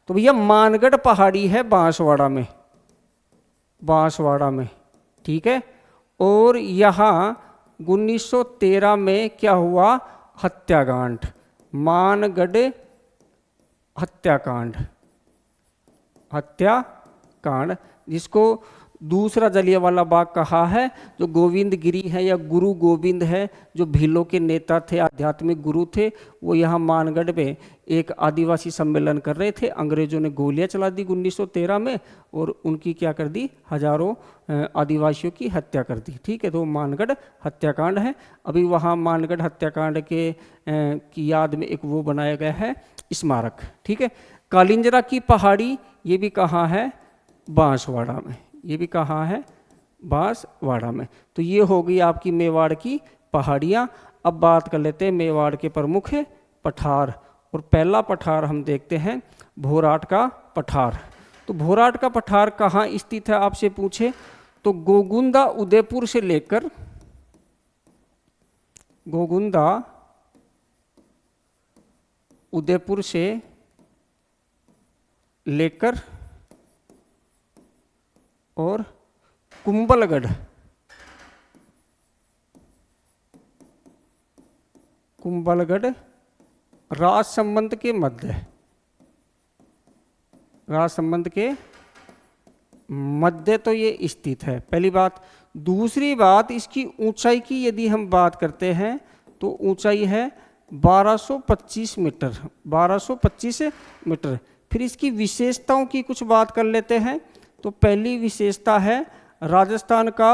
तो भैया मानगढ़ पहाड़ी है बांसवाड़ा में, बांसवाड़ा में, ठीक है। और यहाँ 1913 में क्या हुआ? हत्याकांड, मानगढ़ हत्याकांड, हत्याकांड, जिसको दूसरा जलियांवाला बाग कहा है। जो गोविंद गिरी है या गुरु गोविंद है, जो भीलों के नेता थे, आध्यात्मिक गुरु थे, वो यहाँ मानगढ़ में एक आदिवासी सम्मेलन कर रहे थे। अंग्रेजों ने गोलियां चला दी 1913 में और उनकी क्या कर दी? हजारों आदिवासियों की हत्या कर दी, ठीक है। तो मानगढ़ हत्याकांड है। अभी वहाँ मानगढ़ हत्याकांड के की याद में एक वो बनाया गया है स्मारक, ठीक है। कालिंजरा की पहाड़ी, ये भी कहाँ है? बांसवाड़ा में, ये भी कहाँ है? बांसवाड़ा में। तो ये हो गई आपकी मेवाड़ की पहाड़ियाँ। अब बात कर लेते हैं मेवाड़ के प्रमुख पठार। और पहला पठार हम देखते हैं भोराट का पठार। तो भोराट का पठार कहाँ स्थित है आपसे पूछे तो गोगुंदा उदयपुर से लेकर, गोगुंदा उदयपुर से लेकर और कुंभलगढ़, कुंभलगढ़ राजसमंद के मध्य, राजसमंद के मध्य तो ये स्थित है, पहली बात। दूसरी बात, इसकी ऊंचाई की यदि हम बात करते हैं तो ऊंचाई है 1225 मीटर, 1225 मीटर। फिर इसकी विशेषताओं की कुछ बात कर लेते हैं। तो पहली विशेषता है राजस्थान का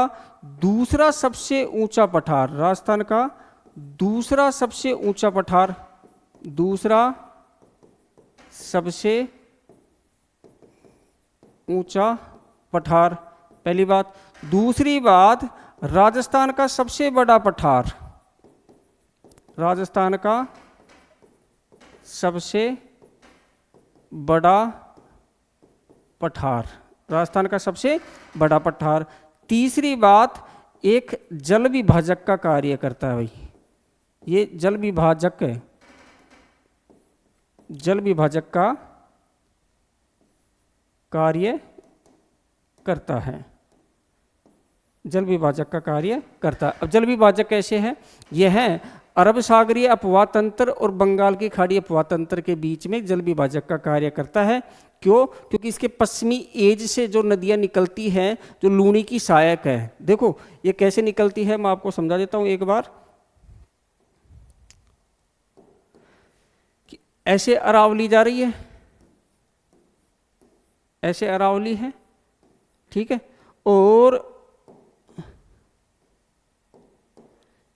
दूसरा सबसे ऊंचा पठार, राजस्थान का दूसरा सबसे ऊंचा पठार, दूसरा सबसे ऊंचा पठार, पहली बात। दूसरी बात, राजस्थान का सबसे बड़ा पठार, राजस्थान का सबसे बड़ा पठार, राजस्थान का सबसे बड़ा पठार। तीसरी बात, एक जल विभाजक का कार्य करता है भाई, ये जल विभाजक है, जल विभाजक का कार्य करता है, जल विभाजक का कार्य करता है। अब जल विभाजक कैसे है? यह है अरब सागरीय अपवाह तंत्र और बंगाल की खाड़ी अपवाह तंत्र के बीच में जल विभाजक का कार्य करता है। क्यों? क्योंकि इसके पश्चिमी एज से जो नदियां निकलती हैं, जो लूणी की सहायक है, देखो ये कैसे निकलती है, मैं आपको समझा देता हूं एक बार। कि ऐसे अरावली जा रही है, ऐसे अरावली है, ठीक है। और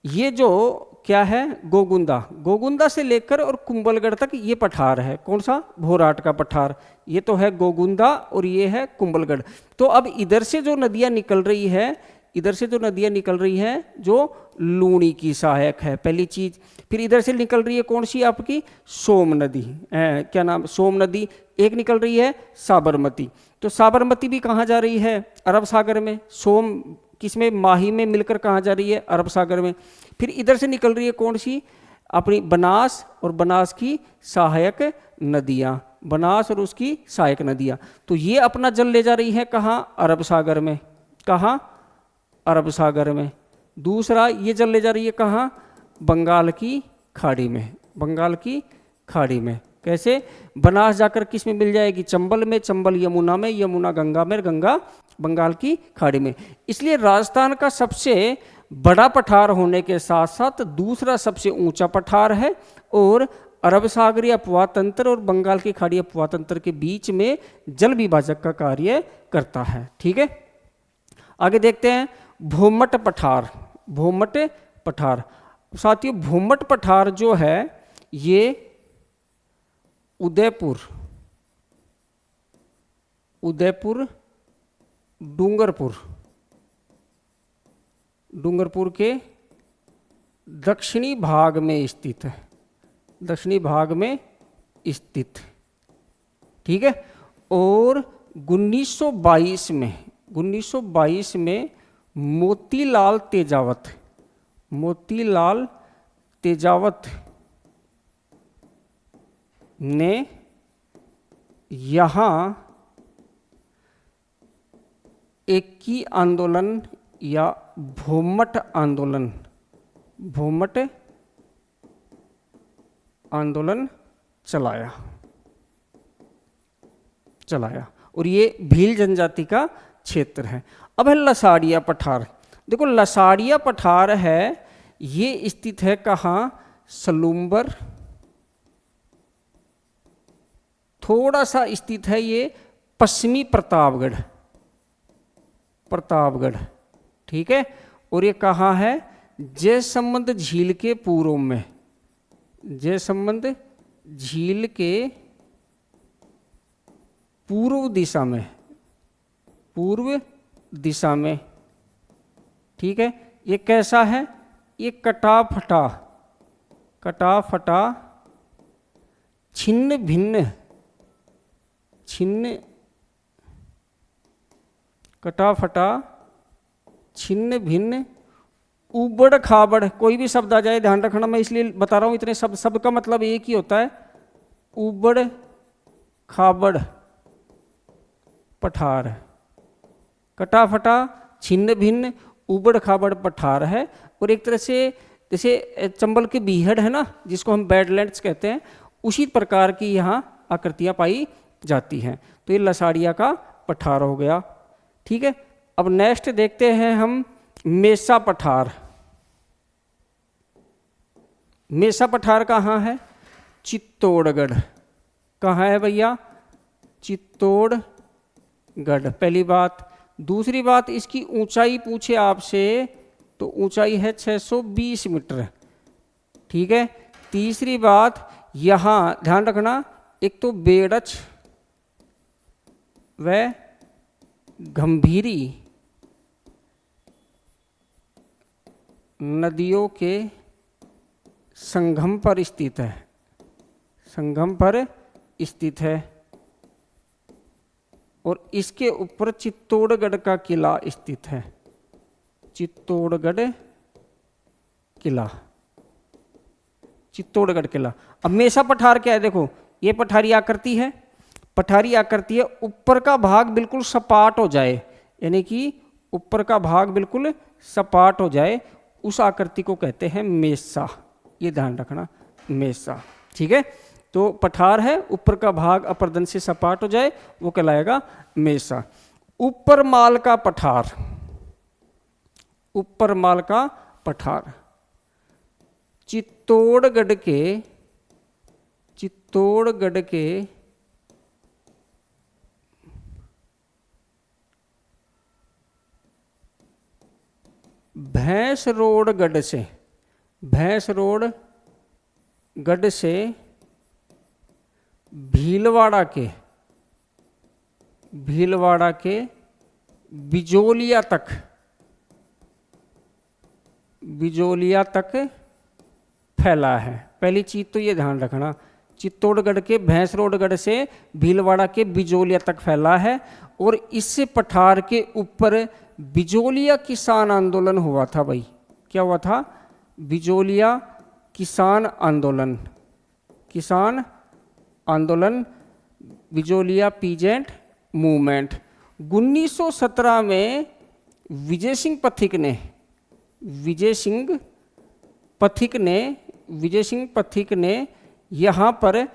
ये जो क्या है, गोगुंदा, गोगुंदा से लेकर और कुंभलगढ़ तक ये पठार है। कौन सा? भोराट का पठार। ये तो है गोगुंदा और ये है कुंभलगढ़। तो अब इधर से जो नदियां निकल रही है, इधर से जो नदियां निकल रही हैं जो लूणी की सहायक है, पहली चीज। फिर इधर से निकल रही है कौन सी आपकी? सोम नदी, क्या नाम? सोम नदी एक निकल रही है साबरमती। तो साबरमती भी कहाँ जा रही है? अरब सागर में। सोम किसमें? माही में मिलकर कहाँ जा रही है? अरब सागर में। फिर इधर से निकल रही है कौन सी? अपनी बनास, और बनास की सहायक नदियाँ, बनास और उसकी सहायक नदियाँ। तो ये अपना जल ले जा रही है कहाँ? अरब सागर में। कहाँ? अरब सागर में। दूसरा ये जल ले जा रही है कहाँ? बंगाल की खाड़ी में। बंगाल की खाड़ी में। कैसे? बनास जाकर किस में मिल जाएगी? चंबल में, चंबल यमुना में, यमुना गंगा में, गंगा बंगाल की खाड़ी में। इसलिए राजस्थान का सबसे बड़ा पठार होने के साथ साथ दूसरा सबसे ऊंचा पठार है, और अरब सागरीय अपवाह तंत्र और बंगाल की खाड़ी अपवाह तंत्र के बीच में जल विभाजक का कार्य करता है। ठीक है, आगे देखते हैं भूमट पठार। भूमट पठार साथियों, भूमट पठार जो है ये उदयपुर, डूंगरपुर के दक्षिणी भाग में स्थित है। दक्षिणी भाग में स्थित। ठीक है, और 1922 में मोतीलाल तेजावत ने यहाँ एकी आंदोलन या भूमट आंदोलन चलाया, और ये भील जनजाति का क्षेत्र है। अब है लसाड़िया पठार। देखो लसाड़िया पठार है, ये स्थित है कहाँ? सलूम्बर, थोड़ा सा स्थित है ये पश्चिमी प्रतापगढ़। ठीक है, और ये कहाँ है? जयसंबंध झील के पूर्व में। जयसंबंध झील के पूर्व दिशा में। ठीक है, ये कैसा है? ये कटा फटा छिन्न भिन्न उबड़ खाबड़, कोई भी शब्द आ जाए ध्यान रखना, मैं इसलिए बता रहा हूं इतने शब्द, सब का मतलब एक ही होता है, उबड़ खाबड़ पठार। कटा फटा छिन्न भिन्न उबड़ खाबड़ पठार है। और एक तरह से जैसे चंबल के बीहड़ है ना, जिसको हम बैडलैंड्स कहते हैं, उसी प्रकार की यहाँ आकृतियाँ पाई जाती हैं। तो ये लसाड़िया का पठार हो गया। ठीक है, अब नेक्स्ट देखते हैं हम मेसा पठार। मेसा पठार कहाँ है? चित्तौड़गढ़। कहाँ है भैया? चित्तौड़गढ़, पहली बात। दूसरी बात, इसकी ऊंचाई पूछे आपसे तो ऊंचाई है 620 मीटर। ठीक है, तीसरी बात यहाँ ध्यान रखना, एक तो बेड़च व गंभीरी नदियों के संगम पर स्थित है, और इसके ऊपर चित्तौड़गढ़ का किला स्थित है। चित्तौड़गढ़ किला। अब मेसा पठार क्या है? देखो ये पठारी आकृति है। ऊपर का भाग बिल्कुल सपाट हो जाए, यानी कि ऊपर का भाग बिल्कुल सपाट हो जाए, उस आकृति को कहते हैं मेसा। ये ध्यान रखना, मेसा। ठीक है, तो पठार है, ऊपर का भाग अपर्दन से सपाट हो जाए, वो कहलाएगा मेसा। ऊपर माल का पठार चित्तौड़गढ़ के भैंसरोडगढ़ से भीलवाड़ा के बिजोलिया तक फैला है। पहली चीज तो ये ध्यान रखना चित्तौड़गढ़ के भैंसरोडगढ़ से भीलवाड़ा के बिजोलिया तक फैला है। और इस पठार के ऊपर बिजोलिया किसान आंदोलन हुआ था भाई। क्या हुआ था? बिजोलिया किसान आंदोलन, किसान आंदोलन, बिजोलिया पीजेंट मूवमेंट। 1917 में विजय सिंह पथिक ने यहाँ पर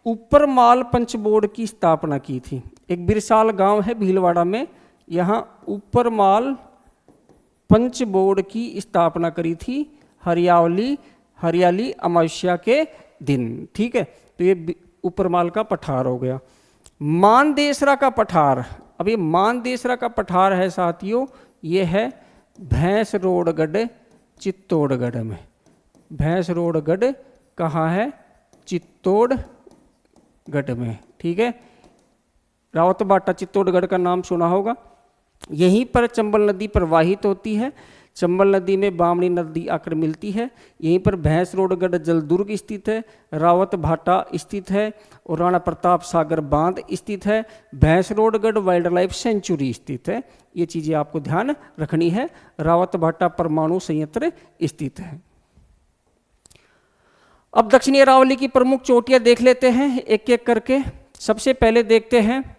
ऊपरमाल पंच बोर्ड की स्थापना की थी। एक बिरसाल गांव है भीलवाड़ा में, यहाँ ऊपरमाल पंच बोर्ड की स्थापना करी थी हरियाली अमावस्या के दिन। ठीक है, तो ये ऊपरमाल का पठार हो गया। मानदेसरा का पठार, अब ये मानदेसरा का पठार है साथियों, ये है भैंसरोडगढ़ चित्तौड़गढ़ में। भैंसरोडगढ़ कहाँ है? चित्तौड़गढ़ में। ठीक है, रावतबाटा चित्तौड़गढ़ का नाम सुना होगा। यहीं पर चंबल नदी प्रवाहित होती है। चंबल नदी में बामणी नदी आकर मिलती है। यहीं पर भैंसरोडगढ़ जलदुर्ग स्थित है, रावत भाटा स्थित है और राणा प्रताप सागर बांध स्थित है। भैंसरोडगढ़ वाइल्ड लाइफ सेंचुरी स्थित है। ये चीज़ें आपको ध्यान रखनी है। रावत भाटा परमाणु संयंत्र स्थित है। अब दक्षिणी अरावली की प्रमुख चोटियां देख लेते हैं एक एक करके। सबसे पहले देखते हैं,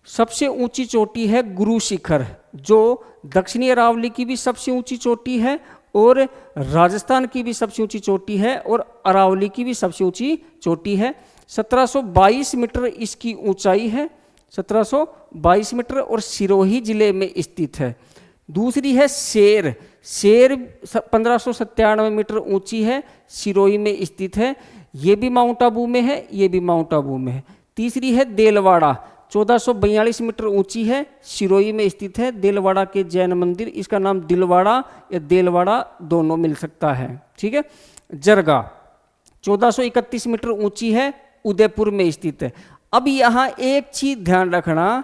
सबसे ऊंची चोटी है गुरु शिखर, जो दक्षिणी अरावली की भी सबसे ऊंची चोटी है और राजस्थान की भी सबसे ऊंची चोटी है और अरावली की भी सबसे ऊंची चोटी है। 1722 मीटर इसकी ऊंचाई है, 1722 मीटर, और सिरोही जिले में स्थित है। दूसरी है शेर 1597 मीटर ऊंची है, सिरोही में स्थित है। ये भी माउंट आबू में है, ये भी माउंट आबू में है। तीसरी है देलवाड़ा 1442 मीटर ऊंची है, सिरोही में स्थित है। देलवाड़ा के जैन मंदिर, इसका नाम दिलवाड़ा या देलवाड़ा दोनों मिल सकता है। ठीक है। जरगा 1431 मीटर ऊंची है, उदयपुर में स्थित है। अब यहाँ एक चीज ध्यान रखना,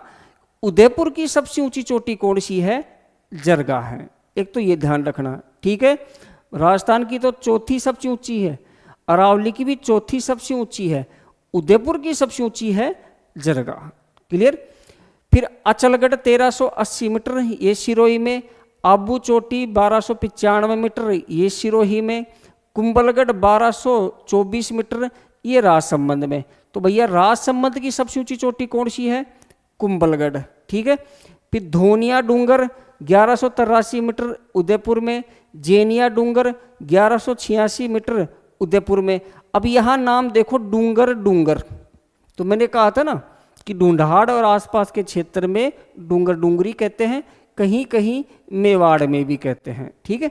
उदयपुर की सबसे ऊंची चोटी कौन सी है? जरगा है। एक तो ये ध्यान रखना। ठीक है। राजस्थान की तो चौथी सबसे ऊंची है, अरावली की भी चौथी सबसे ऊंची है, उदयपुर की सबसे ऊंची है जरगा। क्लियर। फिर अचलगढ़ 1380 मीटर, ये सिरोही में। आबू चोटी 1295 मीटर, ये सिरोही में। कुंभलगढ़ 1224 मीटर, ये राजसमंद में। तो भैया राजसमंद की सबसे ऊंची चोटी कौन सी है? कुंभलगढ़। ठीक है। फिर धोनिया डूंगर 1183 मीटर, उदयपुर में। जेनिया डूंगर 1186 मीटर, उदयपुर में। अब यहाँ नाम देखो डूंगर। तो मैंने कहा था ना कि ढूंढाड़ और आसपास के क्षेत्र में डूंगर डूंगरी कहते हैं, कहीं कहीं मेवाड़ में भी कहते हैं। ठीक है।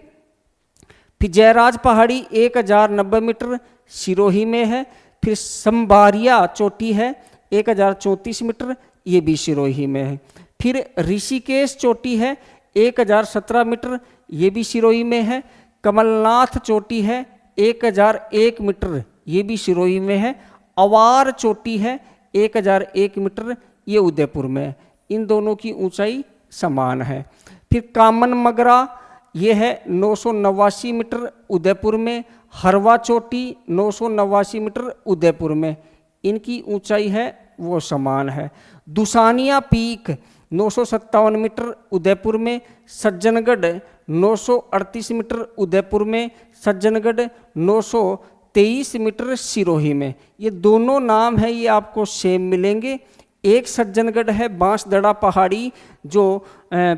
फिर जयराज पहाड़ी 1090 मीटर, सिरोही में है। फिर संबारिया चोटी है 1034 मीटर, ये भी सिरोही में है। फिर ऋषिकेश चोटी है 1017 मीटर, ये भी सिरोही में है। कमलनाथ चोटी है 1001 मीटर, ये भी सिरोही में है। अवार चोटी है 1001 मीटर, ये उदयपुर में है। इन दोनों की ऊंचाई समान है। फिर कामन मगरा ये है 989 मीटर, उदयपुर में। हरवा चोटी 989 मीटर, उदयपुर में। इनकी ऊंचाई है वो समान है। दुसानिया पीक 957 मीटर, उदयपुर में। सज्जनगढ़ 938 मीटर, उदयपुर में। सज्जनगढ़ 923 मीटर, सिरोही में। ये दोनों नाम है, ये आपको सेम मिलेंगे। एक सज्जनगढ़ है बांसदड़ा पहाड़ी, जो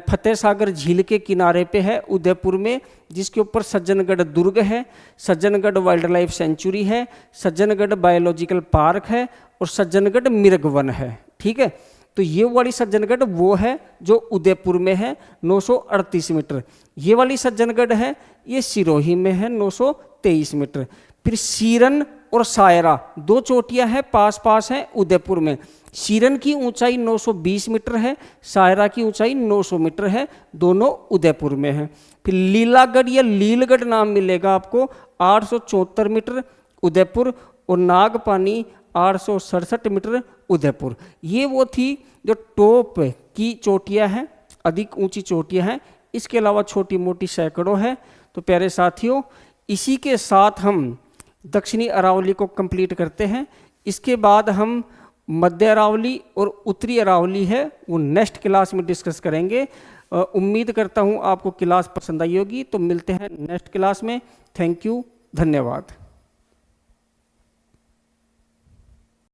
फतेह सागर झील के किनारे पे है उदयपुर में, जिसके ऊपर सज्जनगढ़ दुर्ग है। सज्जनगढ़ वाइल्ड लाइफ सेंचुरी है, सज्जनगढ़ बायोलॉजिकल पार्क है और सज्जनगढ़ मृगवन है। ठीक है। तो ये वाली सज्जनगढ़ वो है जो उदयपुर में है 938 मीटर। ये वाली सज्जनगढ़ है ये सिरोही में है 923 मीटर। फिर सीरन और सायरा दो चोटियां हैं, पास पास हैं उदयपुर में। सीरन की ऊंचाई 920 मीटर है, सायरा की ऊंचाई 900 मीटर है, दोनों उदयपुर में है। फिर लीलागढ़ या लीलगढ़ नाम मिलेगा आपको 874 मीटर, उदयपुर। और नागपानी 867 मीटर, उदयपुर। ये वो थी जो टॉप की चोटियां हैं, अधिक ऊंची चोटियां हैं। इसके अलावा छोटी मोटी सैकड़ों हैं। तो प्यारे साथियों, इसी के साथ हम दक्षिणी अरावली को कंप्लीट करते हैं। इसके बाद हम मध्य अरावली और उत्तरी अरावली है वो नेक्स्ट क्लास में डिस्कस करेंगे। उम्मीद करता हूँ आपको क्लास पसंद आई होगी। तो मिलते हैं नेक्स्ट क्लास में। थैंक यू, धन्यवाद।